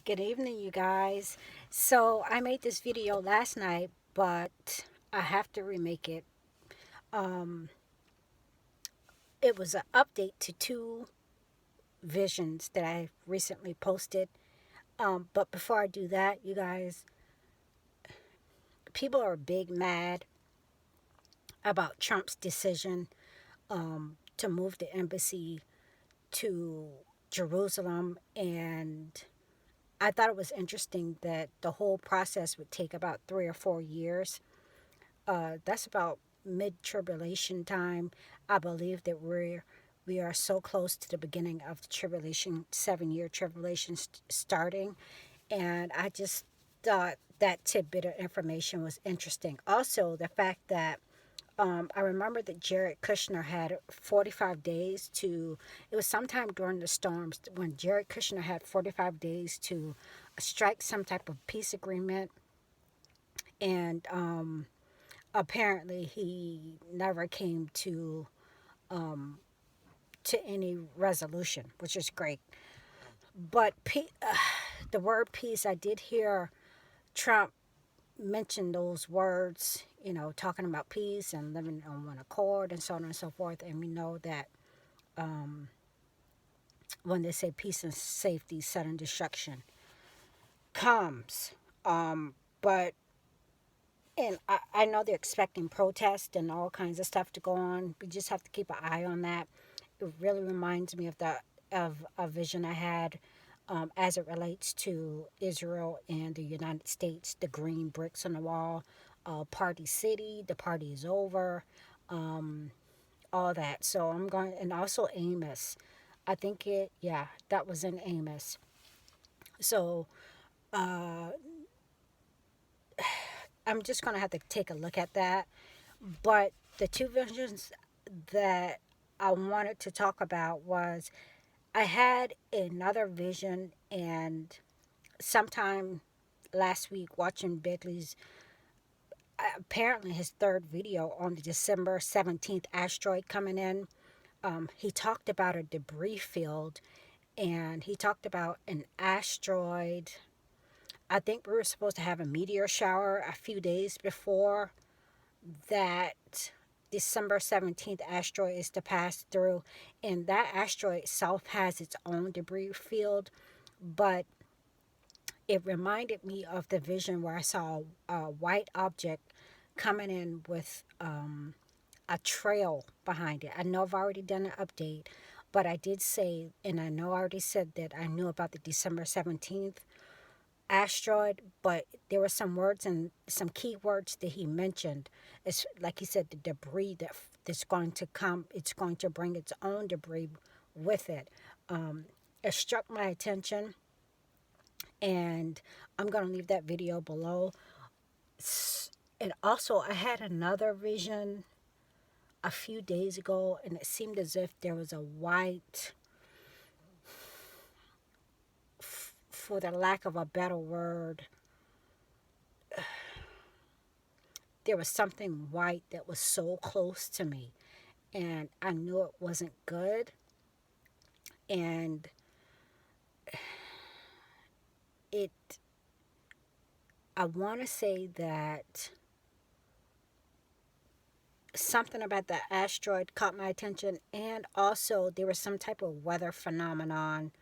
Good evening, you guys. So I made this video last night, but I have to remake it. Um, it was an update to two visions that I recently posted. But before I do that, you guys, people are big mad about Trump's decision to move the embassy to Jerusalem, and I thought it was interesting that the whole process would take about 3 or 4 years. That's about mid tribulation time. I believe that we are so close to the beginning of the tribulation, 7 year tribulation starting, and I just thought that tidbit of information was interesting. Also, the fact that I remember that Jared Kushner had 45 days to, it was sometime during the storms when Jared Kushner had 45 days to strike some type of peace agreement. And apparently he never came to any resolution, which is great. But the word peace, I did hear Trump mention those words, talking about peace and living on one accord and so on and so forth. And we know that um, when they say peace and safety, sudden destruction comes. But and I know they're expecting protest and all kinds of stuff to go on. We just have to keep an eye on that. It really reminds me of a vision I had as it relates to Israel and the United States. The green bricks on the wall, Party City, the party is over, um, all that. So I'm going, and also Amos. I think that was in Amos. So uh, I'm just going to have to take a look at that. But the two visions that I wanted to talk about was I had another vision, and sometime last week watching Bedley's apparently his third video on the December 17th asteroid coming in. He talked about a debris field, and he talked about an asteroid. I think we were supposed to have a meteor shower a few days before that December 17th asteroid is to pass through, and that asteroid itself has its own debris field, but it reminded me of the vision where I saw a white object coming in with a trail behind it. I know I've already done an update, but I did say, and I know I already said that I knew about the December 17th asteroid, but there were some words and some key words that he mentioned. It's like he said, the debris that's going to come, it's going to bring its own debris with it. Um, it struck my attention, and I'm going to leave that video below. And also, I had another vision a few days ago, and it seemed as if there was a white, for the lack of a better word, there was something white that was so close to me, and I knew it wasn't good. And it, I want to say that something about the asteroid caught my attention, and also there was some type of weather phenomenon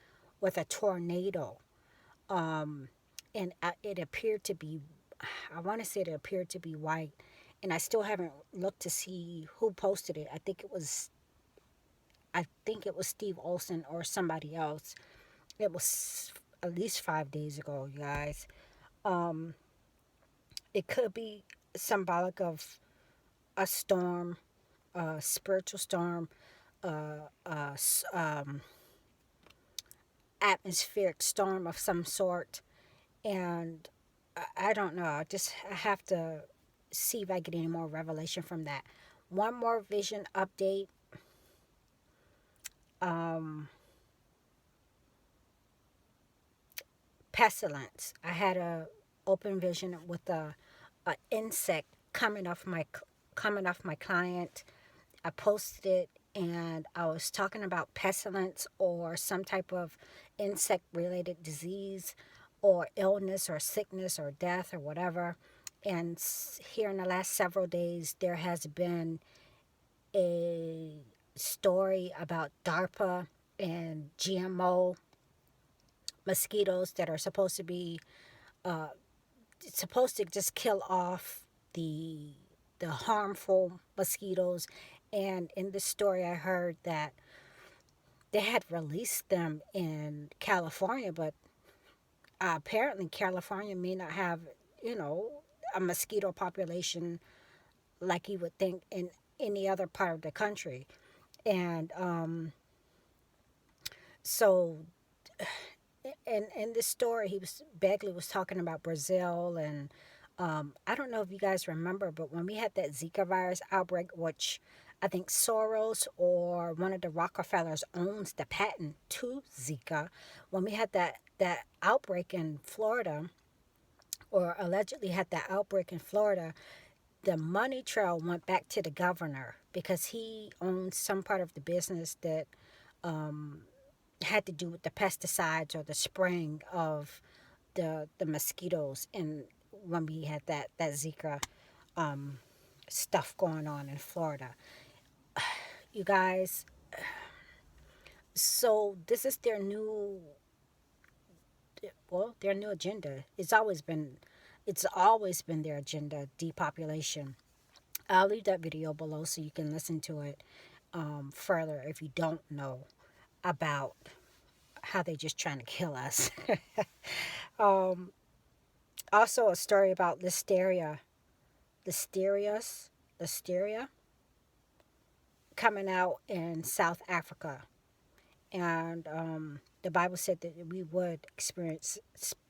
with a tornado. Um, and it appeared to be, I want to say it appeared to be white, and I still haven't looked to see who posted it. I think it was Steve Olson or somebody else. It was at least 5 days ago, you guys. Um, it could be symbolic of a storm, a spiritual storm, uh, uh, s- um, atmospheric storm of some sort. And I don't know. I have to see if I get any more revelation from that. One more vision update. Um, Pestilence. I had a open vision with a insect coming off my client. I posted it, and I was talking about pestilence or some type of insect related disease or illness or sickness or death or whatever. And here in the last several days, there has been a story about DARPA and GMO mosquitoes that are supposed to be uh, supposed to just kill off the harmful mosquitoes. And in this story, I heard that they had released them in California, but apparently California may not have, you know, a mosquito population like you would think in any other part of the country. And so in this story, Bagley was talking about Brazil, and I don't know if you guys remember, but when we had that Zika virus outbreak, which I think Soros or one of the Rockefellers owns the patent to Zika, when we had that outbreak in Florida, or allegedly had that outbreak in Florida, the money trail went back to the governor because he owns some part of the business that um, had to do with the pesticides or the spraying of the mosquitoes. And when we had that Zika um, stuff going on in Florida, you guys. So this is their new, well, their new agenda. It's always been their agenda: depopulation. I'll leave that video below so you can listen to it further if you don't know about how they just trying to kill us. um, Also, a story about listeria coming out in South Africa. And the Bible said that we would experience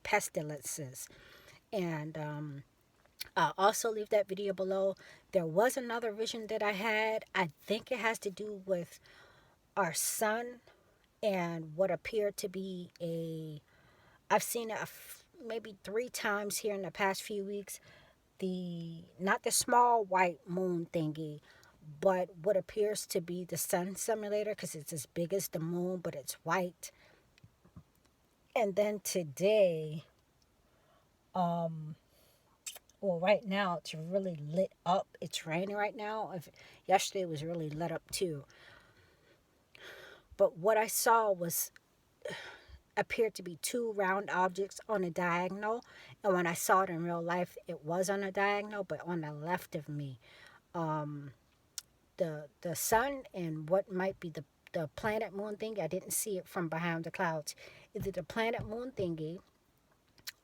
pestilences. And I'll also leave that video below. There was another vision that I had. I think it has to do with our sun and what appeared to be I've seen it maybe 3 times here in the past few weeks. Not the small white moon thingy, but what appears to be the sun simulator, because it's as big as the moon, but it's white. And then today, um, well, right now it's really lit up. It's raining right now. Yesterday it was really lit up too. But what I saw appeared to be two round objects on a diagonal. And when I saw it in real life, it was on a diagonal, but on the left of me. Um, the sun and what might be the planet moon thingy. I didn't see it from behind the clouds. Either the planet moon thingy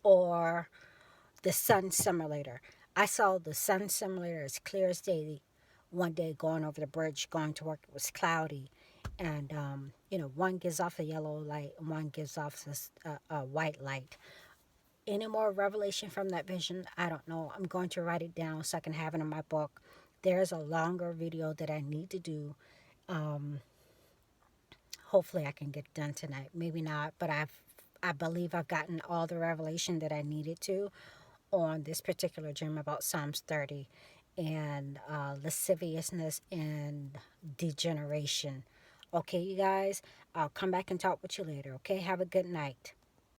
or the sun simulator. I saw the sun simulator as clear as day. One day going over the bridge, going to work, it was cloudy. And, one gives off a yellow light and one gives off a white light. Any more revelation from that vision? I don't know. I'm going to write it down so I can have it in my book. There's a longer video that I need to do. Um, Hopefully I can get it done tonight. Maybe not, but I believe I've gotten all the revelation that I needed to on this particular dream about Psalms 30 and lasciviousness and degeneration. Okay, you guys, I'll come back and talk with you later. Okay, have a good night.